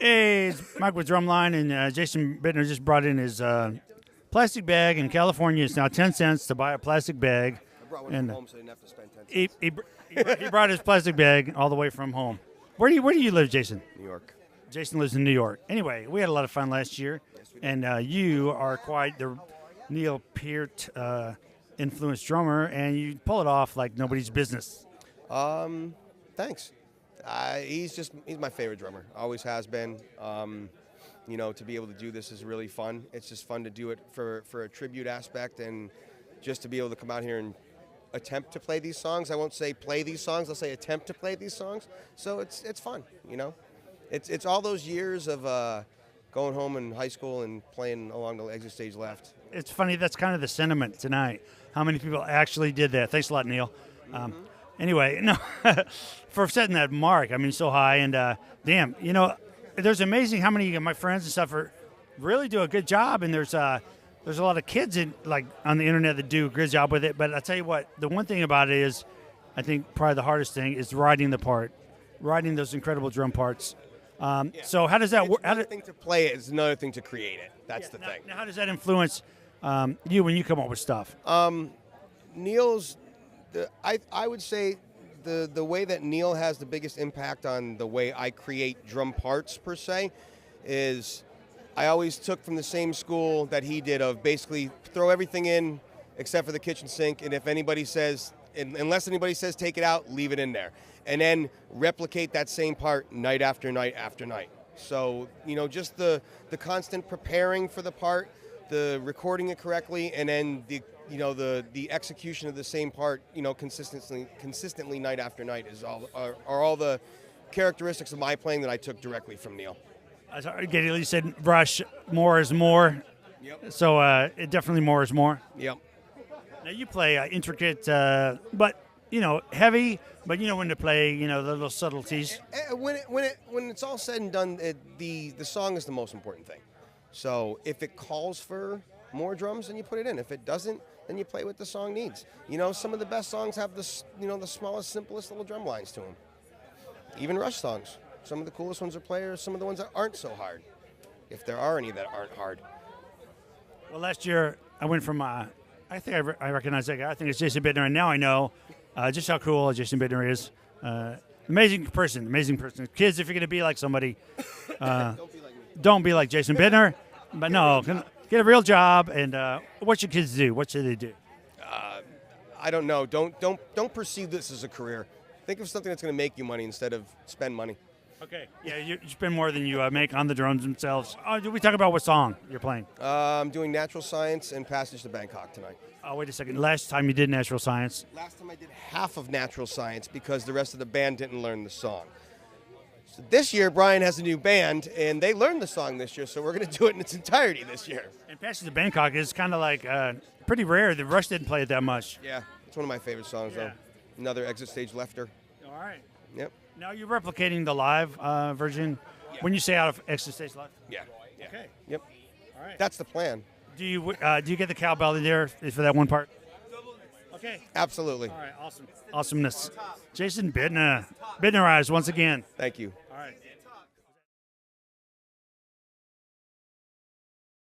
Hey, it's Mike with DRUMline, and Jason Bittner just brought in his plastic bag. In California, it's now 10 cents to buy a plastic bag. I brought one from home, so I didn't have to spend 10 cents. He brought his plastic bag all the way from home. Where do you live, Jason? New York. Jason lives in New York. Anyway, we had a lot of fun last year, and you are quite the Neil Peart influenced drummer, and you pull it off like nobody's business. Thanks. He's my favorite drummer. Always has been. To be able to do this is really fun. It's just fun to do it for a tribute aspect, and just to be able to come out here and attempt to play these songs. I won't say play these songs. I'll say attempt to play these songs. So it's fun. It's all those years of going home in high school and playing along the exit stage left. It's funny. That's kind of the sentiment tonight. How many people actually did that? Thanks a lot, Neil. Anyway, no, for setting that mark, I mean, so high, and damn, there's amazing how many of my friends and stuff really do a good job, and there's a lot of kids on the internet that do a good job with it. But I tell you what, the one thing about it is, I think probably the hardest thing is writing those incredible drum parts. So how does that work? One thing to play it is another thing to create it. That's the thing. Now, how does that influence you when you come up with stuff? Neil's. I would say the way that Neil has the biggest impact on the way I create drum parts per se is I always took from the same school that he did of basically throw everything in except for the kitchen sink, and if anybody says, unless anybody says take it out, leave it in there, and then replicate that same part night after night after night. So just the constant preparing for the part, the recording it correctly, and then the execution of the same part, consistently night after night are all the characteristics of my playing that I took directly from Neil. You said brush, more is more. Yep. So it definitely more is more. Yep. Now you play intricate, but heavy, but when to play, the little subtleties. When it's all said and done, the song is the most important thing. So if it calls for more drums, then you put it in. If it doesn't, then you play what the song needs. Some of the best songs have the smallest, simplest little drum lines to them. Even Rush songs. Some of the coolest ones are players, some of the ones that aren't so hard, if there are any that aren't hard. Well, last year I went from, I think I recognize that guy. I think it's Jason Bittner, and now I know just how cool Jason Bittner is. Amazing person. Kids, if you're going to be like somebody, don't be like Jason Bittner. But no, get a real job. And what should kids do? What should they do? I don't know. Don't perceive this as a career. Think of something that's going to make you money instead of spend money. Okay. Yeah, you spend more than you make on the drums themselves. Did we talk about what song you're playing? I'm doing Natural Science and Passage to Bangkok tonight. Oh, wait a second. Last time you did Natural Science? Last time I did half of Natural Science because the rest of the band didn't learn the song. So this year, Brian has a new band, and they learned the song this year, so we're going to do it in its entirety this year. And Passage to Bangkok is kind of like pretty rare. The Rush didn't play it that much. Yeah, it's one of my favorite songs, though. Another exit stage lefter. All right. Yep. Now you're replicating the live version when you say out of exit stage live? Yeah. Okay. Yep. All right. That's the plan. Do you get the cowbell in there for that one part? Okay. Absolutely. All right. Awesome. Awesomeness. Jason Bittner. Bittnerized once again. Thank you. All right.